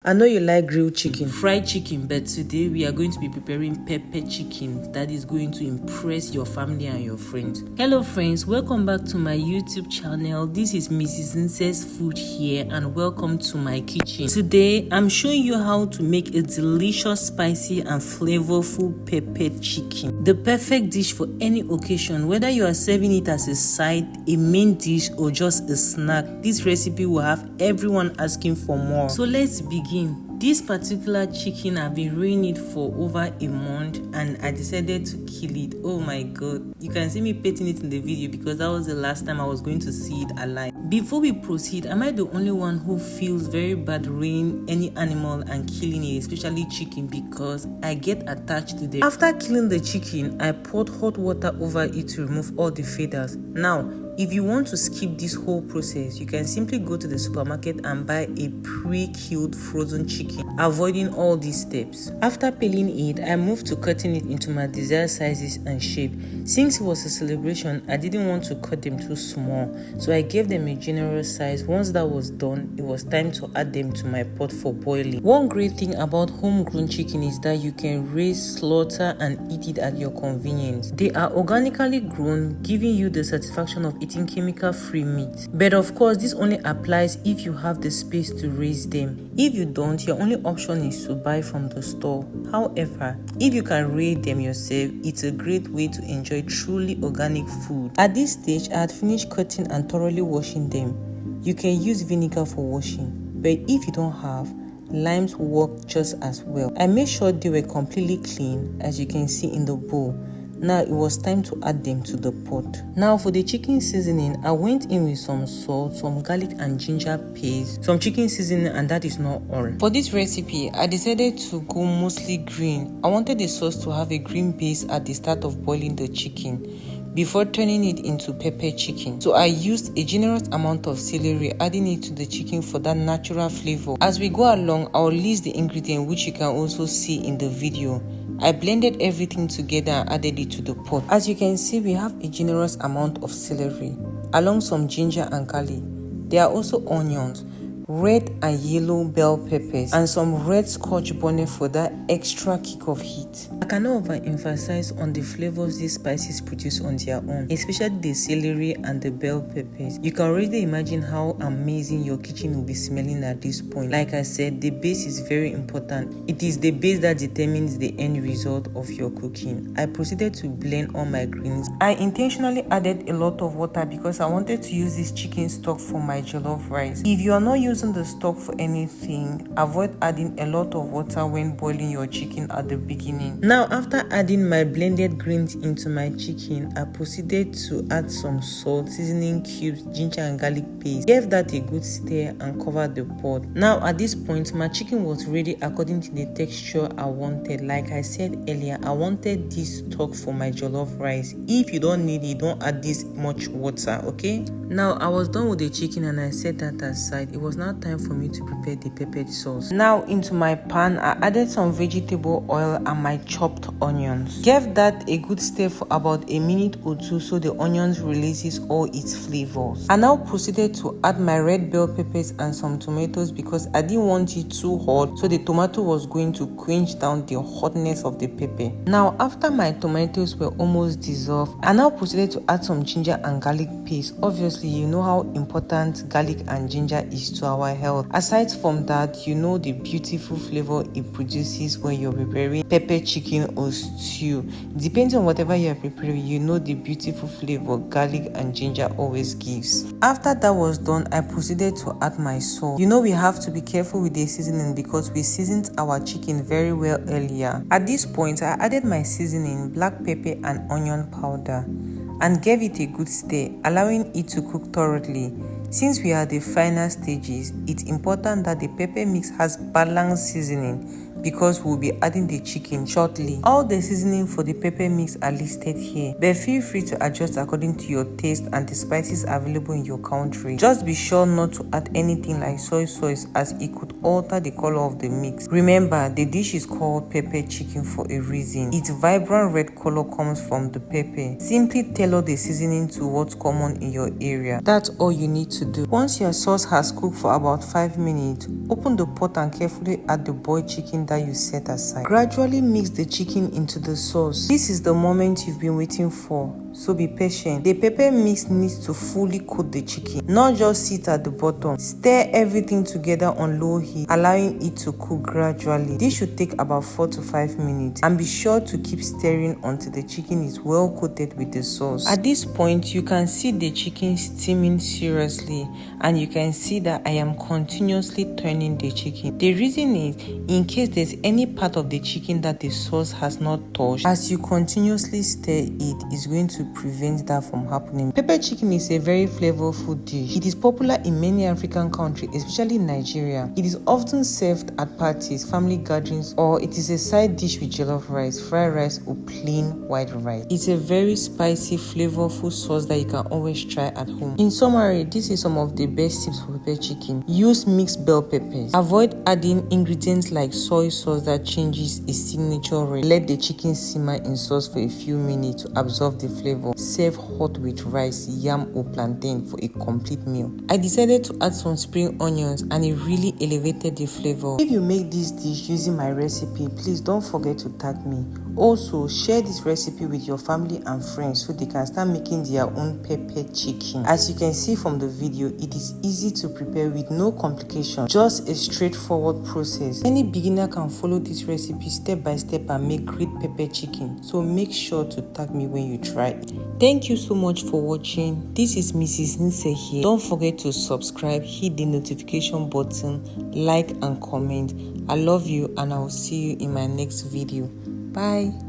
I know you like grilled chicken, fried chicken, but today we are going to be preparing pepper chicken that is going to impress your family and your friends. Hello friends, welcome back to my YouTube channel. This is Mrs. Nse.s food here and welcome to my kitchen. Today I'm showing you how to make a delicious, spicy and flavorful peppered chicken. The perfect dish for any occasion, whether you are serving it as a side, a main dish or just a snack. This recipe will have everyone asking for more. So let's begin. This particular chicken, I've been rearing it for over a month and I decided to kill it. Oh my god, you can see me petting it in the video because that was the last time I was going to see it alive. Before we proceed, am I the only one who feels very bad rearing any animal and killing it, especially chicken, because I get attached to them? After killing the chicken, I poured hot water over it to remove all the feathers. Now, if you want to skip this whole process, you can simply go to the supermarket and buy a pre-killed frozen chicken, avoiding all these steps. After peeling it, I moved to cutting it into my desired sizes and shape. Since it was a celebration, I didn't want to cut them too small, so I gave them a generous size. Once that was done, it was time to add them to my pot for boiling. One great thing about homegrown chicken is that you can raise, slaughter and eat it at your convenience. They are organically grown, giving you the satisfaction of eating chemical-free meat. But of course, this only applies if you have the space to raise them. If you don't, your only option is to buy from the store. However, if you can raise them yourself, it's a great way to enjoy truly organic food. At this stage, I had finished cutting and thoroughly washing them. You can use vinegar for washing, but if you don't have, limes work just as well. I made sure they were completely clean, as you can see in the bowl. Now it was time to add them to the pot. Now for the chicken seasoning, I went in with some salt, some garlic and ginger paste, some chicken seasoning, and that is not all. For this recipe, I decided to go mostly green. I wanted the sauce to have a green base at the start of boiling the chicken before turning it into pepper chicken. So I used a generous amount of celery, adding it to the chicken for that natural flavor. As we go along, I'll list the ingredient which you can also see in the video. I blended everything together and added it to the pot. As you can see, we have a generous amount of celery, along some ginger and garlic. There are also onions, red and yellow bell peppers, and some red scotch bonnet for that extra kick of heat. I cannot overemphasize on the flavors these spices produce on their own, especially the celery and the bell peppers. You can already imagine how amazing your kitchen will be smelling at this point. Like I said, the base is very important. It is the base that determines the end result of your cooking. I proceeded to blend all my greens. I intentionally added a lot of water because I wanted to use this chicken stock for my jollof rice. If you are not using the stock for anything, avoid adding a lot of water when boiling your chicken at the beginning. Now, after adding my blended greens into my chicken, I proceeded to add some salt, seasoning cubes, ginger and garlic paste. Gave that a good stir and covered the pot. Now at this point, my chicken was ready according to the texture I wanted. Like I said earlier, I wanted this stock for my jollof rice. If you don't need it, don't add this much water, okay? Now I was done with the chicken and I set that aside. It was now time for me to prepare the peppered sauce. Now into my pan, I added some vegetable oil and my chopped onions. Gave that a good stir for about a minute or two so the onions releases all its flavors. I now proceeded to add my red bell peppers and some tomatoes because I didn't want it too hot, so the tomato was going to quench down the hotness of the pepper. Now after my tomatoes were almost dissolved, I now proceeded to add some ginger and garlic paste. Obviously, you know how important garlic and ginger is to our health. Aside from that, you know the beautiful flavor it produces when you're preparing pepper chicken or stew. Depending on whatever you are preparing, you know the beautiful flavor garlic and ginger always gives. After that was done, I proceeded to add my salt. You know we have to be careful with the seasoning because we seasoned our chicken very well earlier. At this point, I added my seasoning, black pepper and onion powder, and gave it a good stir, allowing it to cook thoroughly. Since we are at the final stages, it's important that the pepper mix has balanced seasoning because we'll be adding the chicken shortly. All the seasoning for the pepper mix are listed here, but feel free to adjust according to your taste and the spices available in your country. Just be sure not to add anything like soy sauce as it could alter the color of the mix. Remember, the dish is called pepper chicken for a reason. Its vibrant red color comes from the pepper. Simply tailor the seasoning to what's common in your area. That's all you need to do. Once your sauce has cooked for about 5 minutes, open the pot and carefully add the boiled chicken that you set aside. Gradually mix the chicken into the sauce. This is the moment you've been waiting for, so be patient. The pepper mix needs to fully coat the chicken, not just sit at the bottom. Stir everything together on low heat, allowing it to cook gradually. This should take about 4 to 5 minutes, and be sure to keep stirring until the chicken is well coated with the sauce. At this point, you can see the chicken steaming seriously, and you can see that I am continuously turning the chicken. The reason is in case there's any part of the chicken that the sauce has not touched, as you continuously stir it is going to prevent that from happening. Pepper chicken is a very flavorful dish. It is popular in many African countries, especially Nigeria. It is often served at parties, family gatherings, or it is a side dish with jollof rice, fried rice, or plain white rice. It's a very spicy, flavorful sauce that you can always try at home. In summary, this is some of the best tips for pepper chicken. Use mixed bell peppers. Avoid adding ingredients like soy sauce that changes its signature red. Let the chicken simmer in sauce for a few minutes to absorb the flavor. Serve hot with rice, yam, or plantain for a complete meal. I decided to add some spring onions and it really elevated the flavor. If you make this dish using my recipe, please don't forget to tag me. Also, share this recipe with your family and friends so they can start making their own pepper chicken. As you can see from the video, it is easy to prepare with no complication, just a straightforward process. Any beginner can follow this recipe step by step and make great pepper chicken. So make sure to tag me when you try it. Thank you so much for watching. This is Mrs. Nse here. Don't forget to subscribe, hit the notification button, like and comment. I love you and I will see you in my next video. Bye.